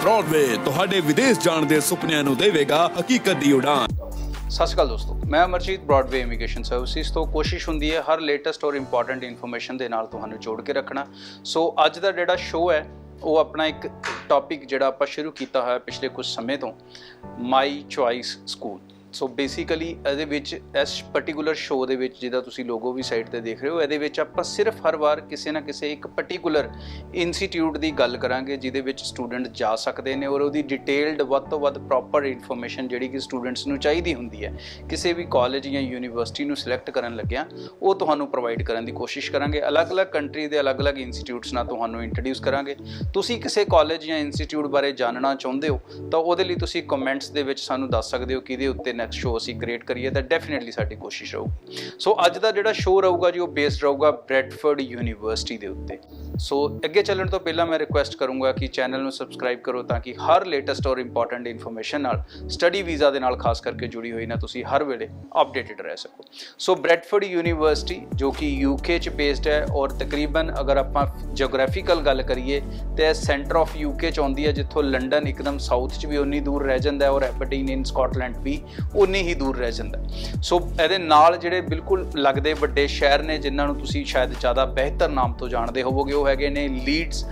Broadway तुहाडे विदेश जाण दे सुपनिਆਂ ਨੂੰ ਦੇਵੇਗਾ ਹਕੀਕਤ ਦੀ ਉਡਾਨ। सत श्री अकाल दोस्तों, मैं अमरजीत ब्रॉडवे इमीग्रेशन सर्विसेज तो कोशिश होंदी है हर लेटेस्ट और इंपॉर्टेंट इन्फॉर्मेशन के नाल तुहानू जोड़ के रखना। सो अज का जिहड़ा शो है वो अपना एक टॉपिक जिहड़ा आपां शुरू किया है पिछले कुछ समय तो my choice school. So basically ਇਹਦੇ ਵਿੱਚ इस पर्टिकुलर शो ਦੇ ਵਿੱਚ ਜਿਹਦਾ ਤੁਸੀਂ ਲੋਗੋ ਵੀ ਸਾਈਡ ਤੇ ਦੇਖ ਰਹੇ ਹੋ, ਇਹਦੇ ਵਿੱਚ ਆਪਾਂ ਸਿਰਫ ਹਰ ਵਾਰ ਕਿਸੇ ਨਾ ਕਿਸੇ ਇੱਕ ਪਾਰਟਿਕੂਲਰ ਇੰਸਟੀਟਿਊਟ ਦੀ ਗੱਲ ਕਰਾਂਗੇ ਜਿਹਦੇ ਵਿੱਚ ਸਟੂਡੈਂਟ ਜਾ ਸਕਦੇ ਨੇ ਔਰ ਉਹਦੀ ਡਿਟੇਲਡ ਵੱਧ ਤੋਂ ਵੱਧ ਪ੍ਰੋਪਰ ਇਨਫੋਰਮੇਸ਼ਨ ਜਿਹੜੀ ਕਿ ਸਟੂਡੈਂਟਸ ਨੂੰ ਚਾਹੀਦੀ ਹੁੰਦੀ ਹੈ ਕਿਸੇ ਵੀ ਕਾਲਜ ਜਾਂ ਯੂਨੀਵਰਸਿਟੀ ਨੂੰ ਸਿਲੈਕਟ ਕਰਨ ਲੱਗਿਆ ਉਹ ਤੁਹਾਨੂੰ ਪ੍ਰੋਵਾਈਡ ਕਰਨ ਦੀ ਕੋਸ਼ਿਸ਼ ਕਰਾਂਗੇ। ਅਲੱਗ-ਅਲੱਗ ਕੰਟਰੀ ਦੇ ਅਲੱਗ-ਅਲੱਗ ਇੰਸਟੀਟਿਊਟਸ ਨਾਲ ਤੁਹਾਨੂੰ ਇੰਟਰੋਡਿਊਸ ਕਰਾਂਗੇ। ਤੁਸੀਂ ਕਿਸੇ ਕਾਲਜ ਜਾਂ ਇੰਸਟੀਟਿਊਟ ਬਾਰੇ ਜਾਣਨਾ ਚਾਹੁੰਦੇ ਹੋ ਤਾਂ ਉਹਦੇ ਲਈ ਤੁਸੀਂ ਕਮੈਂਟਸ ਦੇ ਵਿੱਚ ਸਾਨੂੰ ਦੱਸ ਸਕਦੇ ਹੋ ਕਿ ਇਹਦੇ ਉੱਤੇ ਨੈਕਸਟ ਸ਼ੋ ਅਸੀਂ ਕ੍ਰੀਏਟ ਕਰੀਏ ਤਾਂ ਡੈਫੀਨੇਟਲੀ ਸਾਡੀ ਕੋਸ਼ਿਸ਼ ਰਹੂਗੀ। ਸੋ ਅੱਜ ਦਾ ਜਿਹੜਾ ਸ਼ੋ ਰਹੂਗਾ ਜੀ ਉਹ ਬੇਸਡ ਰਹੂਗਾ ਬ੍ਰੈਡਫੋਰਡ ਯੂਨੀਵਰਸਿਟੀ ਦੇ ਉੱਤੇ। ਸੋ ਅੱਗੇ ਚੱਲਣ ਤੋਂ ਪਹਿਲਾਂ ਮੈਂ ਰਿਕੁਐਸਟ ਕਰੂੰਗਾ ਕਿ ਚੈਨਲ ਨੂੰ ਸਬਸਕ੍ਰਾਈਬ ਕਰੋ ਤਾਂ ਕਿ ਹਰ ਲੇਟੈਸਟ ਔਰ ਇੰਪੋਰਟੈਂਟ ਇਨਫੋਰਮੇਸ਼ਨ ਨਾਲ ਸਟੱਡੀ ਵੀਜ਼ਾ ਦੇ ਨਾਲ ਖਾਸ ਕਰਕੇ ਜੁੜੀ ਹੋਈ ਨਾ ਤੁਸੀਂ ਹਰ ਵੇਲੇ ਅਪਡੇਟਡ ਰਹਿ ਸਕੋ। ਸੋ ਬ੍ਰੈਡਫੋਰਡ ਯੂਨੀਵਰਸਿਟੀ ਜੋ ਕਿ ਯੂਕੇ 'ਚ ਬੇਸਡ ਹੈ ਔਰ ਤਕਰੀਬਨ ਅਗਰ ਆਪਾਂ ਜੀਓਗ੍ਰਾਫੀਕਲ ਗੱਲ ਕਰੀਏ ਤਾਂ ਸੈਂਟਰ ਆਫ ਯੂਕੇ 'ਚ ਆਉਂਦੀ ਹੈ, ਜਿੱਥੋਂ ਲੰਡਨ ਇੱਕਦਮ ਸਾਊਥ 'ਚ ਵੀ ਉਨੀ ਦੂਰ ਰਹਿ ਜਾਂਦਾ ਔਰ ਐਬਰਡੀਨ ਇਨ ਸਕਾਟਲੈਂਡ ਵੀ ਉਨੀ ਹੀ ਦੂਰ ਰਹਿ ਜਾਂਦਾ। ਸੋ ਇਹਦੇ ਨਾਲ ਜਿਹੜੇ ਬਿਲਕੁਲ ਲੱਗਦੇ ਵੱਡੇ ਸ਼ਹਿਰ ਨੇ ਜਿਨ੍ਹਾਂ ਨੂੰ ਤੁਸੀਂ ਸ਼ਾਇਦ ਜ਼ਿਆਦਾ ਬਿਹਤਰ ਨਾਮ ਤੋਂ ਜਾਣਦੇ ਹੋਵੋਗੇ ਉਹ ਹੈਗੇ ਨੇ ਲੀਡਸ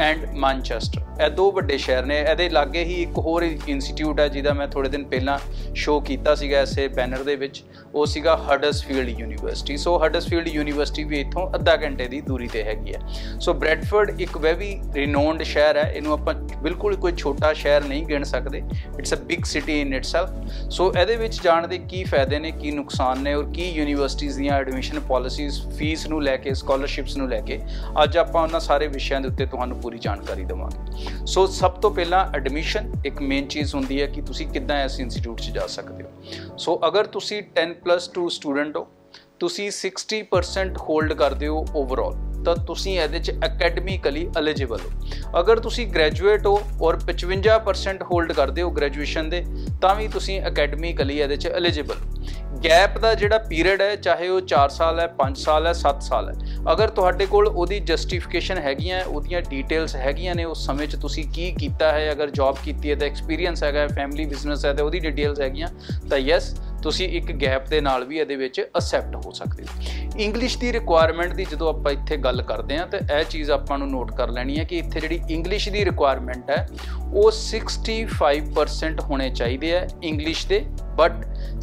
ਐਂਡ ਮੈਨਚੈਸਟਰ। ਇਹ ਦੋ ਵੱਡੇ ਸ਼ਹਿਰ ਨੇ। ਇਹਦੇ ਲਾਗੇ ਹੀ ਇੱਕ ਹੋਰ ਇੰਸਟੀਟਿਊਟ ਹੈ ਜਿਹਦਾ ਮੈਂ ਥੋੜ੍ਹੇ ਦਿਨ ਪਹਿਲਾਂ ਸ਼ੋਅ ਕੀਤਾ ਸੀਗਾ ਇਸੇ ਬੈਨਰ ਦੇ ਵਿੱਚ, ਉਹ ਸੀਗਾ ਹਡਰਸਫੀਲਡ ਯੂਨੀਵਰਸਿਟੀ। ਸੋ ਹਡਰਸਫੀਲਡ ਯੂਨੀਵਰਸਿਟੀ ਵੀ ਇੱਥੋਂ ਅੱਧਾ ਘੰਟੇ ਦੀ ਦੂਰੀ 'ਤੇ ਹੈਗੀ ਹੈ। ਸੋ ਬ੍ਰੈਡਫੋਰਡ ਇੱਕ ਵੈਰੀ ਰਿਨੋਨਡ ਸ਼ਹਿਰ ਹੈ, ਇਹਨੂੰ ਆਪਾਂ ਬਿਲਕੁਲ ਕੋਈ ਛੋਟਾ ਸ਼ਹਿਰ ਨਹੀਂ ਗਿਣ ਸਕਦੇ। It's a big city in itself. So ਇਹਦੇ ਵਿੱਚ ਜਾਣ ਦੇ ਕੀ ਫਾਇਦੇ ਨੇ, ਕੀ ਨੁਕਸਾਨ ਨੇ ਔਰ ਕੀ ਯੂਨੀਵਰਸਿਟੀਜ਼ ਦੀਆਂ ਐਡਮਿਸ਼ਨ ਪਾਲਿਸੀਜ਼, ਫੀਸ ਨੂੰ ਲੈ ਕੇ, ਸਕਾਲਰਸ਼ਿਪਸ ਨੂੰ ਲੈ ਕੇ ਅੱਜ ਆਪਾਂ ਉਹਨਾਂ ਸਾਰੇ ਵਿਸ਼ਿਆਂ ਦੇ ਉੱਤੇ ਤੁਹਾਨੂੰ ਪੂਰੀ ਜਾਣਕਾਰੀ ਦੇਵਾਂਗੇ। ਸੋ ਸਭ ਤੋਂ ਪਹਿਲਾਂ ਐਡਮਿਸ਼ਨ ਇੱਕ ਮੇਨ ਚੀਜ਼ ਹੁੰਦੀ ਹੈ ਕਿ ਤੁਸੀਂ ਕਿੱਦਾਂ ਇਸ ਇੰਸਟੀਟਿਊਟ 'ਚ ਜਾ ਸਕਦੇ ਹੋ। ਸੋ ਅਗਰ ਤੁਸੀਂ 10+2 ਸਟੂਡੈਂਟ ਹੋ, ਤੁਸੀਂ 60% ਹੋਲਡ ਕਰਦੇ ਹੋ ਓਵਰਆਲ, ਤਾਂ ਤੁਸੀਂ ਇਹਦੇ 'ਚ ਅਕੈਡਮਿਕਲੀ ਐਲੀਜੀਬਲ ਹੋ। ਅਗਰ ਤੁਸੀਂ ਗ੍ਰੈਜੂਏਟ ਹੋ ਔਰ 55% ਹੋਲਡ ਕਰਦੇ ਹੋ ਗ੍ਰੈਜੂਏਸ਼ਨ ਦੇ ਤਾਂ ਵੀ ਤੁਸੀਂ ਅਕੈਡਮਿਕਲੀ ਇਹਦੇ 'ਚ ਐਲੀਜੀਬਲ ਹੋ। ਗੈਪ ਦਾ ਜਿਹੜਾ ਪੀਰੀਅਡ ਹੈ ਚਾਹੇ ਉਹ 4 ਸਾਲ ਹੈ, 5 ਸਾਲ ਹੈ, 7 ਸਾਲ ਹੈ, ਅਗਰ ਤੁਹਾਡੇ ਕੋਲ ਉਹਦੀ ਜਸਟੀਫਿਕੇਸ਼ਨ ਹੈਗੀਆਂ, ਉਹਦੀਆਂ ਡਿਟੇਲਸ ਹੈਗੀਆਂ ਨੇ, ਉਸ ਸਮੇਂ 'ਚ ਤੁਸੀਂ ਕੀ ਕੀਤਾ ਹੈ, ਅਗਰ ਜੌਬ ਕੀਤੀ ਹੈ ਤਾਂ ਐਕਸਪੀਰੀਅੰਸ ਹੈਗਾ, ਫੈਮਿਲੀ ਬਿਜ਼ਨਸ ਹੈ ਤਾਂ ਉਹਦੀ ਡਿਟੇਲਸ ਹੈਗੀਆਂ, ਤਾਂ ਯੈਸ ਤੁਸੀਂ ਇੱਕ ਗੈਪ ਦੇ ਨਾਲ ਵੀ ਇਹਦੇ ਵਿੱਚ ਅਸੈਪਟ ਹੋ ਸਕਦੇ ਹੋ। ਇੰਗਲਿਸ਼ ਦੀ ਰਿਕੁਆਇਰਮੈਂਟ ਦੀ ਜਦੋਂ ਆਪਾਂ ਇੱਥੇ ਗੱਲ ਕਰਦੇ ਹਾਂ ਤਾਂ ਇਹ ਚੀਜ਼ ਆਪਾਂ ਨੂੰ ਨੋਟ ਕਰ ਲੈਣੀ ਹੈ ਕਿ ਇੱਥੇ ਜਿਹੜੀ ਇੰਗਲਿਸ਼ ਦੀ ਰਿਕੁਆਇਰਮੈਂਟ ਹੈ ਉਹ 65% ਹੋਣੇ ਚਾਹੀਦੇ ਹੈ ਇੰਗਲਿਸ਼ ਦੇ, ਬਟ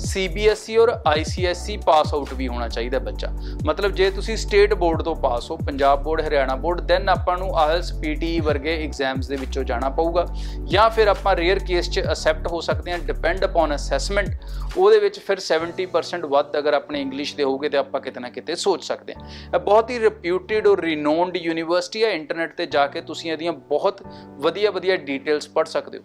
CBSE ਔਰ ICSE ਪਾਸ ਆਊਟ ਵੀ ਹੋਣਾ ਚਾਹੀਦਾ ਬੱਚਾ। ਮਤਲਬ ਜੇ ਤੁਸੀਂ ਸਟੇਟ ਬੋਰਡ ਤੋਂ ਪਾਸ ਹੋ, Punjab board, Haryana board, then ਆਪਾਂ ਨੂੰ IELTS PTE ਵਰਗੇ ਐਗਜ਼ਾਮਸ ਦੇ ਵਿੱਚੋਂ ਜਾਣਾ ਪਊਗਾ, ਜਾਂ ਫਿਰ ਆਪਾਂ ਰੇਅਰ ਕੇਸ 'ਚ ਅਸੈਪਟ ਹੋ ਸਕਦੇ ਹਾਂ ਡਿਪੈਂਡ ਅਪੋਨ ਅਸੈਸਮੈਂਟ। ਉਹਦੇ ਵਿੱਚ ਫਿਰ 70% ਵੱਧ ਅਗਰ ਆਪਣੇ ਇੰਗਲਿਸ਼ ਦੇ ਹੋਊਗੇ ਤਾਂ ਆਪਾਂ ਕਿਤੇ ਨਾ ਕਿਤੇ ਸੋਚ ਸਕਦੇ ਹਾਂ। ਇਹ ਬਹੁਤ ਹੀ ਰਿਪਿਊਟਿਡ ਔਰ ਰਿਨੋਨਡ ਯੂਨੀਵਰਸਿਟੀ ਹੈ। ਇੰਟਰਨੈਟ 'ਤੇ ਜਾ ਕੇ ਤੁਸੀਂ ਇਹਦੀਆਂ ਬਹੁਤ ਵਧੀਆ ਡਿਟੇਲਸ ਪੜ੍ਹ ਸਕਦੇ ਹੋ।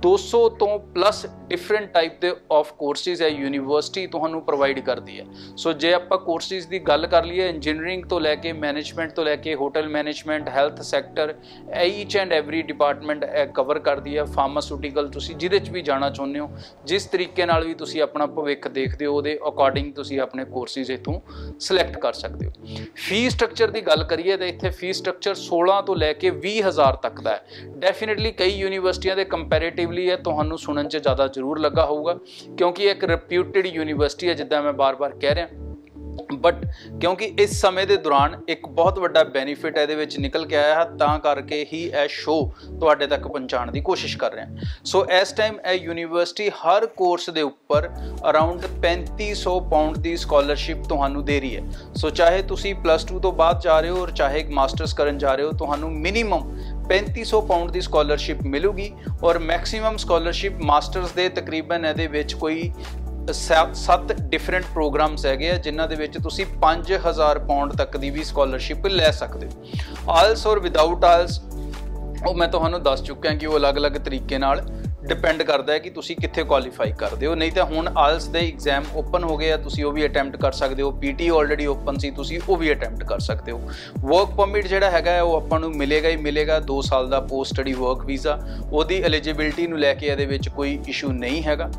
200 ਤੋਂ ਪਲੱਸ ਡਿਫਰੈਂਟ ਟਾਈਪ ਦੇ ਆਫ ਕੋਰਸਿਸ ਹੈ ਯੂਨੀਵਰਸਿਟੀ ਤੁਹਾਨੂੰ ਪ੍ਰੋਵਾਈਡ ਕਰਦੀ ਹੈ। ਸੋ ਜੇ ਆਪਾਂ ਕੋਰਸਿਸ ਦੀ ਗੱਲ ਕਰ ਲਈਏ, ਇੰਜੀਨੀਅਰਿੰਗ ਤੋਂ ਲੈ ਕੇ ਮੈਨੇਜਮੈਂਟ ਤੋਂ ਲੈ ਕੇ hotel management, health sector, each and every department cover ਕਰਦੀ ਹੈ। ਫਾਰਮਾਸਿਊਟੀਕਲ, ਤੁਸੀਂ ਜਿਹਦੇ 'ਚ ਵੀ ਜਾਣਾ ਚਾਹੁੰਦੇ ਹੋ, ਜਿਸ ਤਰੀਕੇ ਨਾਲ ਵੀ ਤੁਸੀਂ ਆਪਣਾ ਭਵਿੱਖ ਦੇਖਦੇ ਹੋ ਉਹਦੇ ਅਕੋਰਡਿੰਗ ਤੁਸੀਂ ਆਪਣੇ ਕੋਰਸਿਸ ਇੱਥੋਂ ਸਿਲੈਕਟ ਕਰ ਸਕਦੇ ਹੋ। ਫੀਸ ਸਟਰਕਚਰ ਦੀ ਗੱਲ ਕਰੀਏ ਤਾਂ ਇੱਥੇ ਫੀਸ ਸਟਰਕਚਰ 16 ਤੋਂ ਲੈ ਕੇ 20,000 ਤੱਕ ਦਾ ਹੈ। ਡੈਫੀਨੇਟਲੀ ਕਈ ਯੂਨੀਵਰਸਿਟੀਆਂ ਦੇ ਕੰਪੈਰੇਟਿਵਲੀ ਇਹ ਤੁਹਾਨੂੰ ਸੁਣਨ 'ਚ ਜ਼ਿਆਦਾ ਜ਼ਰੂਰ ਲੱਗਾ ਹੋਊਗਾ ਕਿਉਂਕਿ ਇੱਕ ਰਿਪਿਊਟਿਡ ਯੂਨੀਵਰਸਿਟੀ ਹੈ ਜਿੱਦਾਂ ਮੈਂ ਬਾਰ-ਬਾਰ ਕਹਿ ਰਿਹਾ, ਬਟ ਕਿਉਂਕਿ ਇਸ ਸਮੇਂ ਦੇ ਦੌਰਾਨ ਇੱਕ ਬਹੁਤ ਵੱਡਾ ਬੈਨੀਫਿਟ ਇਹਦੇ ਵਿੱਚ ਨਿਕਲ ਕੇ ਆਇਆ ਹੈ ਤਾਂ ਕਰਕੇ ਹੀ ਇਹ ਸ਼ੋਅ ਤੁਹਾਡੇ ਤੱਕ ਪਹੁੰਚਾਉਣ ਦੀ ਕੋਸ਼ਿਸ਼ ਕਰ ਰਹੇ ਹਾਂ। ਸੋ ਇਸ ਟਾਈਮ ਇਹ ਯੂਨੀਵਰਸਿਟੀ ਹਰ ਕੋਰਸ ਦੇ ਉੱਪਰ ਅਰਾਊਂਡ 3500 ਪਾਉਂਡ ਦੀ ਸਕਾਲਰਸ਼ਿਪ ਤੁਹਾਨੂੰ ਦੇ ਰਹੀ ਹੈ। ਸੋ ਚਾਹੇ ਤੁਸੀਂ +2 ਤੋਂ ਬਾਅਦ ਜਾ ਰਹੇ ਹੋ ਔਰ ਚਾਹੇ ਮਾਸਟਰਸ ਕਰਨ ਜਾ ਰਹੇ ਹੋ, ਤੁਹਾਨੂੰ ਮਿਨੀਮਮ 3500 ਪਾਉਂਡ ਦੀ ਸਕਾਲਰਸ਼ਿਪ ਮਿਲੂਗੀ ਔਰ ਮੈਕਸੀਮਮ ਸਕਾਲਰਸ਼ਿਪ ਮਾਸਟਰਸ ਦੇ ਤਕਰੀਬਨ ਇਹਦੇ ਵਿੱਚ ਕੋਈ 7 ਡਿਫਰੈਂਟ ਪ੍ਰੋਗਰਾਮਸ ਹੈਗੇ ਆ ਜਿਨ੍ਹਾਂ ਦੇ ਵਿੱਚ ਤੁਸੀਂ 5000 ਪਾਉਂਡ ਤੱਕ ਦੀ ਵੀ ਸਕਾਲਰਸ਼ਿਪ ਲੈ ਸਕਦੇ ਹੋ। ਆਇਲਸ ਔਰ ਵਿਦਾਊਟ ਆਇਲਸ ਉਹ ਮੈਂ ਤੁਹਾਨੂੰ ਦੱਸ ਚੁੱਕਿਆ ਕਿ ਉਹ ਅਲੱਗ-ਅਲੱਗ ਤਰੀਕੇ ਨਾਲ ਡਿਪੈਂਡ ਕਰਦਾ ਹੈ ਕਿ ਤੁਸੀਂ ਕਿੱਥੇ ਕੁਆਲੀਫਾਈ ਕਰਦੇ ਹੋ। ਨਹੀਂ ਤਾਂ ਹੁਣ ਆਇਲਸ ਦੇ ਐਗਜ਼ਾਮ ਓਪਨ ਹੋ ਗਏ ਆ, ਤੁਸੀਂ ਉਹ ਵੀ ਅਟੈਂਪਟ ਕਰ ਸਕਦੇ ਹੋ। PT ਆਲਰੇਡੀ ਓਪਨ ਸੀ, ਤੁਸੀਂ ਉਹ ਵੀ ਅਟੈਂਪਟ ਕਰ ਸਕਦੇ ਹੋ। ਵਰਕ ਪਰਮਿਟ ਜਿਹੜਾ ਹੈਗਾ ਉਹ ਆਪਾਂ ਨੂੰ ਮਿਲੇਗਾ ਹੀ ਮਿਲੇਗਾ, 2 ਸਾਲ ਦਾ ਪੋਸਟ ਸਟੱਡੀ ਵਰਕ ਵੀਜ਼ਾ। ਉਹਦੀ ਐਲੀਜੀਬਿਲਿਟੀ ਨੂੰ ਲੈ ਕੇ ਇਹਦੇ ਵਿੱਚ ਕੋਈ ਇਸ਼ੂ ਨਹੀਂ ਹੈਗਾ।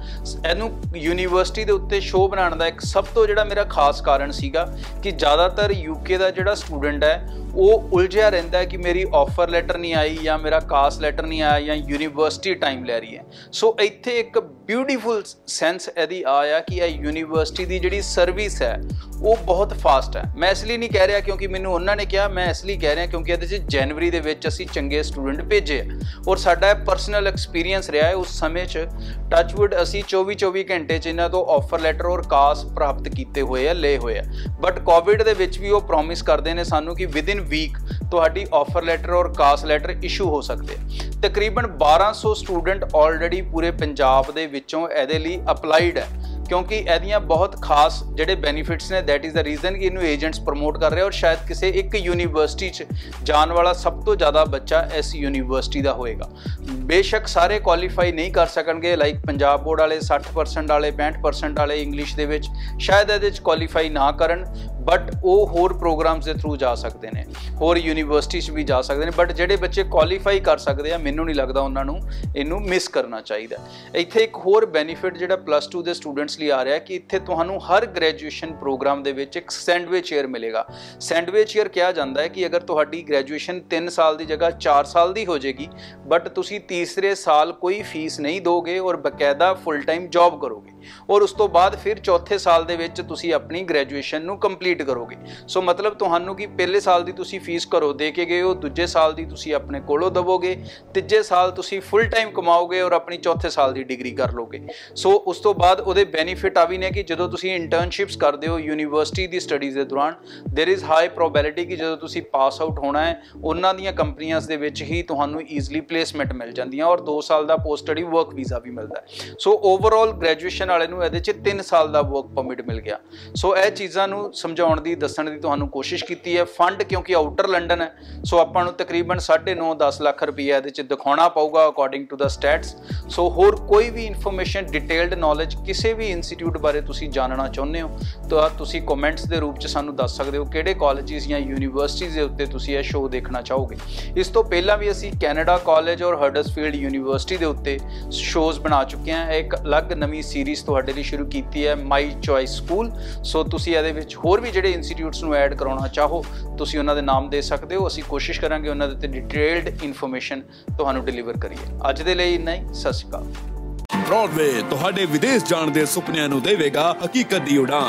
ਇਹਨੂੰ ਯੂਨੀਵਰਸਿਟੀ ਦੇ ਉੱਤੇ ਸ਼ੋਅ ਬਣਾਉਣ ਦਾ ਇੱਕ ਸਭ ਤੋਂ ਜਿਹੜਾ ਮੇਰਾ ਖਾਸ ਕਾਰਨ ਸੀਗਾ ਕਿ ਜ਼ਿਆਦਾਤਰ UK ਦਾ ਜਿਹੜਾ ਸਟੂਡੈਂਟ ਹੈ ਉਹ ਉਲਝਿਆ ਰਹਿੰਦਾ ਹੈ ਕਿ ਮੇਰੀ ਆਫਰ ਲੈਟਰ ਨਹੀਂ ਆਈ ਜਾਂ ਮੇਰਾ ਕਾਸ ਲੈਟਰ ਨਹੀਂ ਆਇਆ ਜਾਂ ਯੂਨੀਵਰਸਿਟੀ ਟਾਈਮ ਲੈ ਰਹੀ ਹੈ। ਸੋ ਇੱਥੇ ਇੱਕ ਬਿਊਟੀਫੁਲ ਸੈਂਸ ਇਹਦੀ ਆਇਆ ਕਿ ਇਹ ਯੂਨੀਵਰਸਿਟੀ ਦੀ ਜਿਹੜੀ ਸਰਵਿਸ ਹੈ ਉਹ ਬਹੁਤ ਫਾਸਟ ਹੈ। ਮੈਂ ਇਸ ਲਈ ਨਹੀਂ ਕਹਿ ਰਿਹਾ ਕਿਉਂਕਿ ਮੈਨੂੰ ਉਹਨਾਂ ਨੇ ਕਿਹਾ, ਮੈਂ ਇਸ ਲਈ ਕਹਿ ਰਿਹਾ ਕਿਉਂਕਿ ਇਹਦੇ 'ਚ ਜਨਵਰੀ ਦੇ ਵਿੱਚ ਅਸੀਂ ਚੰਗੇ ਸਟੂਡੈਂਟ ਭੇਜੇ ਆ ਔਰ ਸਾਡਾ ਪਰਸਨਲ ਐਕਸਪੀਰੀਅੰਸ ਰਿਹਾ ਹੈ। ਉਸ ਸਮੇਂ 'ਚ ਟੱਚਵੁੱਡ ਅਸੀਂ 24 ਘੰਟੇ 'ਚ ਇਹਨਾਂ ਤੋਂ ਆਫਰ ਲੈਟਰ ਔਰ ਕਾਸ ਪ੍ਰਾਪਤ ਕੀਤੇ ਹੋਏ ਆ, ਲਏ ਹੋਏ ਆ। ਬਟ ਕੋਵਿਡ ਦੇ ਵਿੱਚ ਵੀ ਉਹ ਪ੍ਰੋਮਿਸ ਕਰਦੇ ਨੇ ਸਾਨੂੰ ਕਿ ਵਿਦਿਨ ਵੀਕ ਤੁਹਾਡੀ ਆਫਰ ਲੈਟਰ ਔਰ ਕਾਸ ਲੈਟਰ ਇਸ਼ੂ ਹੋ ਸਕਦੇ ਆ। ਤਕਰੀਬਨ 1200 ਸਟੂਡੈਂਟ ਆਲਰੇਡੀ ਪੂਰੇ ਪੰਜਾਬ ਦੇ ਵਿੱਚੋਂ ਇਹਦੇ ਲਈ ਅਪਲਾਈਡ ਹੈ ਕਿਉਂਕਿ ਇਹਦੀਆਂ ਬਹੁਤ ਖਾਸ ਜਿਹੜੇ ਬੈਨੀਫਿਟਸ ਨੇ। ਦੈਟ ਇਜ਼ ਦਾ ਰੀਜ਼ਨ ਕਿ ਇਹਨੂੰ ਏਜੰਟਸ ਪ੍ਰਮੋਟ ਕਰ ਰਹੇ ਔਰ ਸ਼ਾਇਦ ਕਿਸੇ ਇੱਕ ਯੂਨੀਵਰਸਿਟੀ 'ਚ ਜਾਣ ਵਾਲਾ ਸਭ ਤੋਂ ਜ਼ਿਆਦਾ ਬੱਚਾ ਇਸ ਯੂਨੀਵਰਸਿਟੀ ਦਾ ਹੋਏਗਾ। ਬੇਸ਼ੱਕ ਸਾਰੇ ਕੁਆਲੀਫਾਈ ਨਹੀਂ ਕਰ ਸਕਣਗੇ, ਲਾਈਕ ਪੰਜਾਬ ਬੋਰਡ ਵਾਲੇ 60% ਵਾਲੇ 65% ਵਾਲੇ ਇੰਗਲਿਸ਼ ਦੇ ਵਿੱਚ ਸ਼ਾਇਦ ਇਹਦੇ 'ਚ ਕੁਆਲੀਫਾਈ ਨਾ ਕਰਨ, ਬਟ ਉਹ ਹੋਰ ਪ੍ਰੋਗਰਾਮਸ ਦੇ ਥਰੂ ਜਾ ਸਕਦੇ ਨੇ, ਹੋਰ ਯੂਨੀਵਰਸਿਟੀ 'ਚ ਵੀ ਜਾ ਸਕਦੇ ਨੇ। ਬਟ ਜਿਹੜੇ ਬੱਚੇ ਕੁਆਲੀਫਾਈ ਕਰ ਸਕਦੇ ਆ, ਮੈਨੂੰ ਨਹੀਂ ਲੱਗਦਾ ਉਹਨਾਂ ਨੂੰ ਇਹਨੂੰ ਮਿਸ ਕਰਨਾ ਚਾਹੀਦਾ। ਇੱਥੇ ਇੱਕ ਹੋਰ ਬੈਨੀਫਿਟ ਜਿਹੜਾ +2 ਦੇ ਸਟੂਡੈਂਟਸ ਲਈ ਆ ਰਿਹਾ ਕਿ ਇੱਥੇ ਤੁਹਾਨੂੰ ਹਰ ਗ੍ਰੈਜੂਏਸ਼ਨ ਪ੍ਰੋਗਰਾਮ ਦੇ ਵਿੱਚ ਇੱਕ ਸੈਂਡਵਿਚ ਈਅਰ ਮਿਲੇਗਾ। ਸੈਂਡਵਿਚ ਈਅਰ ਕਿਹਾ ਜਾਂਦਾ ਹੈ ਕਿ ਅਗਰ ਤੁਹਾਡੀ ਗ੍ਰੈਜੂਏਸ਼ਨ 3 ਸਾਲ ਦੀ ਜਗ੍ਹਾ 4 ਸਾਲ ਦੀ ਹੋ ਜਾਏਗੀ ਬਟ ਤੁਸੀਂ ਤੀਸਰੇ ਸਾਲ ਕੋਈ ਫੀਸ ਨਹੀਂ ਦੋਗੇ ਔਰ ਬਕਾਇਦਾ ਫੁੱਲ ਟਾਈਮ ਜੌਬ ਕਰੋਗੇ ਔਰ ਉਸ ਤੋਂ ਬਾਅਦ ਫਿਰ ਚੌਥੇ ਸਾਲ ਦੇ ਵਿੱਚ ਤੁਸੀਂ ਆਪਣੀ ਗ੍ਰੈਜੂਏਸ਼ਨ ਨੂੰ ਕੰਪਲੀਟ ਕਰੋਗੇ। ਸੋ ਮਤਲਬ ਤੁਹਾਨੂੰ ਕਿ ਪਹਿਲੇ ਸਾਲ ਦੀ ਤੁਸੀਂ ਫੀਸ ਘਰੋਂ ਦੇ ਕੇ ਗਏ ਹੋ, ਦੂਜੇ ਸਾਲ ਦੀ ਤੁਸੀਂ ਆਪਣੇ ਕੋਲੋਂ ਦਵੋਗੇ, ਤੀਜੇ ਸਾਲ ਤੁਸੀਂ ਫੁੱਲ ਟਾਈਮ ਕਮਾਓਗੇ ਔਰ ਆਪਣੀ ਚੌਥੇ ਸਾਲ ਦੀ ਡਿਗਰੀ ਕਰ ਲੋਗੇ। ਸੋ ਉਸ ਤੋਂ ਬਾਅਦ ਉਹਦੇ ਬੈਨੀਫਿਟ ਆ ਵੀ ਨੇ ਕਿ ਜਦੋਂ ਤੁਸੀਂ ਇੰਟਰਨਸ਼ਿਪਸ ਕਰਦੇ ਹੋ ਯੂਨੀਵਰਸਿਟੀ ਦੀ ਸਟੱਡੀਜ਼ ਦੇ ਦੌਰਾਨ, ਦੇਰ ਇਜ਼ ਹਾਈ ਪ੍ਰੋਬੈਬਿਲਿਟੀ ਕਿ ਜਦੋਂ ਤੁਸੀਂ ਪਾਸ ਆਊਟ ਹੋਣਾ ਹੈ ਉਹਨਾਂ ਦੀਆਂ ਕੰਪਨੀਆਂ ਦੇ ਵਿੱਚ ਹੀ ਤੁਹਾਨੂੰ ਈਜ਼ਲੀ ਪਲੇਸਮੈਂਟ ਮਿਲ ਜਾਂਦੀਆਂ ਔਰ 2 ਸਾਲ ਦਾ ਪੋਸਟ ਸਟੱਡੀ ਵਰਕ ਵੀਜ਼ਾ ਵੀ ਮਿਲਦਾ ਹੈ। ਸੋ ਓਵਰਆਲ ਗ੍ਰੈਜੂਏਸ਼ਨ ਵਾਲੇ ਨੂੰ ਇਹਦੇ 'ਚ 3 ਸਾਲ ਦਾ ਵਰਕ ਪਰਮਿਟ ਮਿਲ ਗਿਆ। ਸੋ ਇਹ ਚੀਜ਼ਾਂ ਨੂੰ ਸਮਝਾਉਣ ਦੀ, ਦੱਸਣ ਦੀ ਤੁਹਾਨੂੰ ਕੋਸ਼ਿਸ਼ ਕੀਤੀ ਹੈ। ਫੰਡ ਕਿਉਂਕਿ ਆਊਟਰ ਲੰਡਨ ਹੈ ਸੋ ਆਪਾਂ ਨੂੰ ਤਕਰੀਬਨ 9.5-10 ਲੱਖ ਰੁਪਈਆ ਇਹਦੇ 'ਚ ਦਿਖਾਉਣਾ ਪਊਗਾ ਅਕੋਰਡਿੰਗ ਟੂ ਦਾ ਸਟੈਟਸ। ਸੋ ਹੋਰ ਕੋਈ ਵੀ ਇਨਫੋਰਮੇਸ਼ਨ, ਡਿਟੇਲਡ ਨੌਲੇਜ ਕਿਸੇ ਵੀ ਇੰਸਟੀਟਿਊਟ ਬਾਰੇ ਤੁਸੀਂ ਜਾਣਨਾ ਚਾਹੁੰਦੇ ਹੋ ਤਾਂ ਤੁਸੀਂ ਕਮੈਂਟਸ ਦੇ ਰੂਪ 'ਚ ਸਾਨੂੰ ਦੱਸ ਸਕਦੇ ਹੋ ਕਿਹੜੇ ਕਾਲਜਿਸ ਜਾਂ ਯੂਨੀਵਰਸਿਟੀਜ਼ ਦੇ ਉੱਤੇ ਤੁਸੀਂ ਇਹ ਸ਼ੋਅ ਦੇਖਣਾ ਚਾਹੋਗੇ। ਇਸ ਤੋਂ ਪਹਿਲਾਂ ਵੀ ਅਸੀਂ ਕੈਨੇਡਾ ਕਾਲਜ ਔਰ ਹਡਰਸਫੀਲਡ ਯੂਨੀਵਰਸਿਟੀ ਦੇ ਉੱਤੇ ਸ਼ੋਅਜ਼ ਬਣਾ ਚੁੱਕੇ ਹਾਂ। ਇੱਕ ਅਲੱਗ ਨਵੀਂ ਸੀਰੀਜ਼ ਤੁਹਾਡੇ ਲਈ ਸ਼ੁਰੂ ਕੀਤੀ ਹੈ, ਮਾਈ ਚੋਇਸ ਸਕੂਲ। ਸੋ ਤੁਸੀਂ ਇਹਦੇ ਵਿੱਚ ਹੋਰ ਵੀ ਜਿਹੜੇ ਇੰਸਟੀਟਿਊਟਸ ਨੂੰ ਐਡ ਕਰਾਉਣਾ ਚਾਹੋ ਤੁਸੀਂ ਉਹਨਾਂ ਦੇ ਨਾਮ ਦੇ ਸਕਦੇ ਹੋ। ਅਸੀਂ ਕੋਸ਼ਿਸ਼ ਕਰਾਂਗੇ ਉਹਨਾਂ ਦੇ ਉੱਤੇ ਡਿਟੇਲਡ ਇਨਫੋਰਮੇਸ਼ਨ ਤੁਹਾਨੂੰ ਡਿਲੀਵਰ ਕਰੀਏ। ਅੱਜ ਦੇ ਲਈ ਇੰਨਾ ਹੀ। ਸਤਿ ਸ਼੍ਰੀ ਅਕਾਲ। ਬ੍ਰੌਡਵੇ ਤੁਹਾਡੇ ਵਿਦੇਸ਼ ਜਾਣ ਦੇ ਸੁਪਨਿਆਂ ਨੂੰ ਦੇਵੇਗਾ ਹਕੀਕਤ ਦੀ ਉਡਾਨ।